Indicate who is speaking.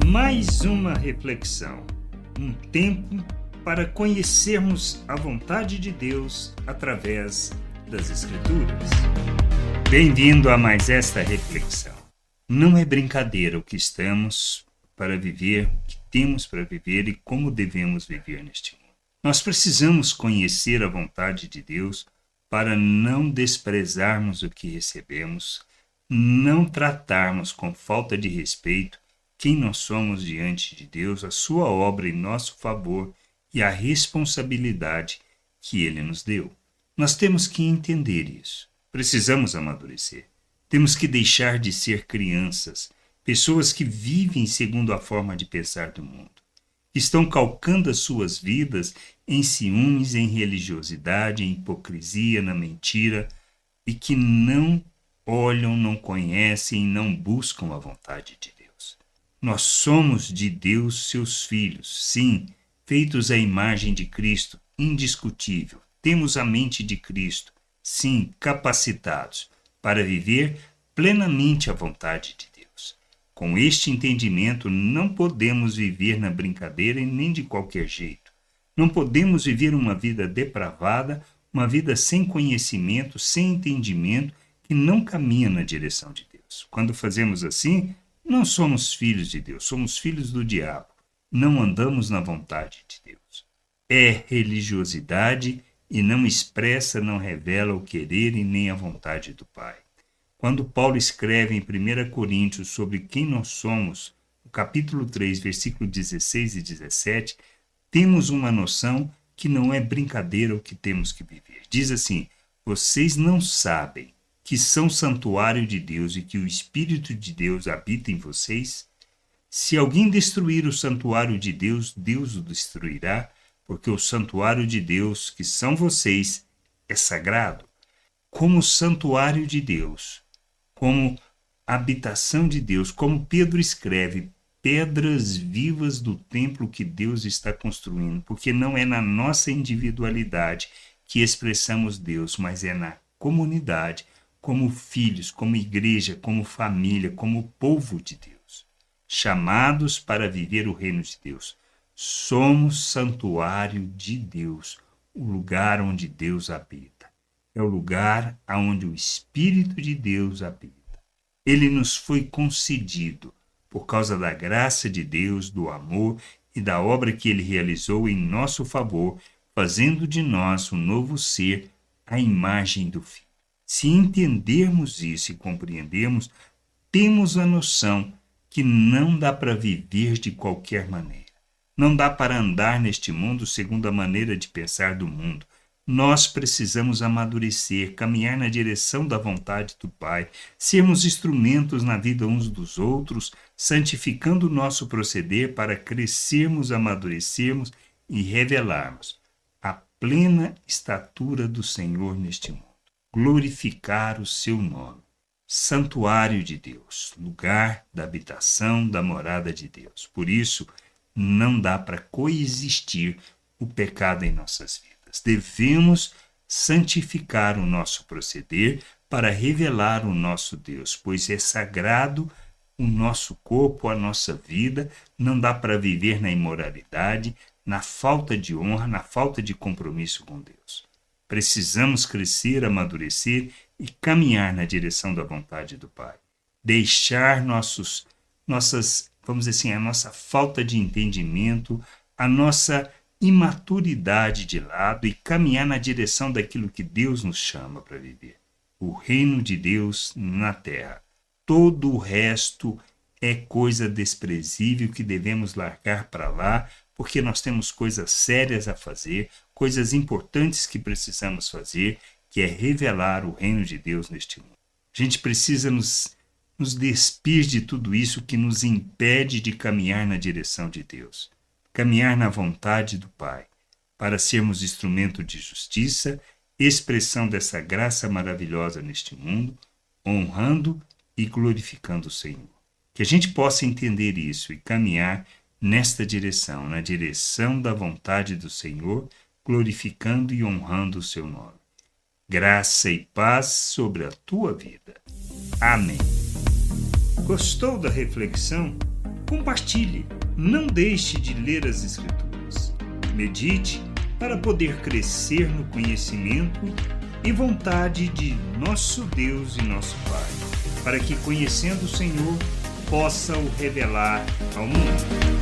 Speaker 1: Mais uma reflexão, um tempo para conhecermos a vontade de Deus através das Escrituras. Bem-vindo a mais esta reflexão. Não é brincadeira o que estamos para viver, o que temos para viver e como devemos viver neste mundo. Nós precisamos conhecer a vontade de Deus para não desprezarmos o que recebemos, não tratarmos com falta de respeito quem nós somos diante de Deus, a sua obra em nosso favor e a responsabilidade que Ele nos deu. Nós temos que entender isso. Precisamos amadurecer. Temos que deixar de ser crianças, pessoas que vivem segundo a forma de pensar do mundo. Estão calcando as suas vidas em ciúmes, em religiosidade, em hipocrisia, na mentira, e que não olham, não conhecem, não buscam a vontade de Deus. Nós somos de Deus seus filhos, sim, feitos à imagem de Cristo, indiscutível. Temos a mente de Cristo, sim, capacitados para viver plenamente a vontade de Deus. Com este entendimento, não podemos viver na brincadeira e nem de qualquer jeito. Não podemos viver uma vida depravada, uma vida sem conhecimento, sem entendimento, que não caminha na direção de Deus. Quando fazemos assim, não somos filhos de Deus, somos filhos do diabo. Não andamos na vontade de Deus. É religiosidade e não expressa, não revela o querer e nem a vontade do Pai. Quando Paulo escreve em 1 Coríntios sobre quem nós somos, no capítulo 3, versículos 16 e 17, temos uma noção que não é brincadeira o que temos que viver. Diz assim: vocês não sabem que são santuário de Deus e que o Espírito de Deus habita em vocês? Se alguém destruir o santuário de Deus, Deus o destruirá, porque o santuário de Deus, que são vocês, é sagrado. Como santuário de Deus, como habitação de Deus, como Pedro escreve, pedras vivas do templo que Deus está construindo, porque não é na nossa individualidade que expressamos Deus, mas é na comunidade, como filhos, como igreja, como família, como povo de Deus, chamados para viver o reino de Deus. Somos santuário de Deus, o lugar onde Deus habita. É o lugar onde o Espírito de Deus habita. Ele nos foi concedido por causa da graça de Deus, do amor e da obra que Ele realizou em nosso favor, fazendo de nós um novo ser, à imagem do Filho. Se entendermos isso e compreendermos, temos a noção que não dá para viver de qualquer maneira. Não dá para andar neste mundo segundo a maneira de pensar do mundo. Nós precisamos amadurecer, caminhar na direção da vontade do Pai, sermos instrumentos na vida uns dos outros, santificando o nosso proceder para crescermos, amadurecermos e revelarmos a plena estatura do Senhor neste mundo. Glorificar o seu nome. Santuário de Deus, lugar da habitação, da morada de Deus. Por isso, não dá para coexistir o pecado em nossas vidas. Devemos santificar o nosso proceder para revelar o nosso Deus, pois é sagrado o nosso corpo, a nossa vida. Não dá para viver na imoralidade, na falta de honra, na falta de compromisso com Deus. Precisamos crescer, amadurecer e caminhar na direção da vontade do Pai. Deixar nossas, vamos dizer assim, a nossa falta de entendimento, a nossa imaturidade de lado e caminhar na direção daquilo que Deus nos chama para viver. O reino de Deus na terra. Todo o resto é coisa desprezível que devemos largar para lá, porque nós temos coisas sérias a fazer, coisas importantes que precisamos fazer, que é revelar o reino de Deus neste mundo. A gente precisa nos despir de tudo isso que nos impede de caminhar na direção de Deus, caminhar na vontade do Pai, para sermos instrumento de justiça, expressão dessa graça maravilhosa neste mundo, honrando e glorificando o Senhor. Que a gente possa entender isso e caminhar nesta direção, na direção da vontade do Senhor, glorificando e honrando o seu nome. Graça e paz sobre a tua vida. Amém. Gostou da reflexão? Compartilhe, não deixe de ler as Escrituras. Medite para poder crescer no conhecimento e vontade de nosso Deus e nosso Pai, para que, conhecendo o Senhor, possa o revelar ao mundo.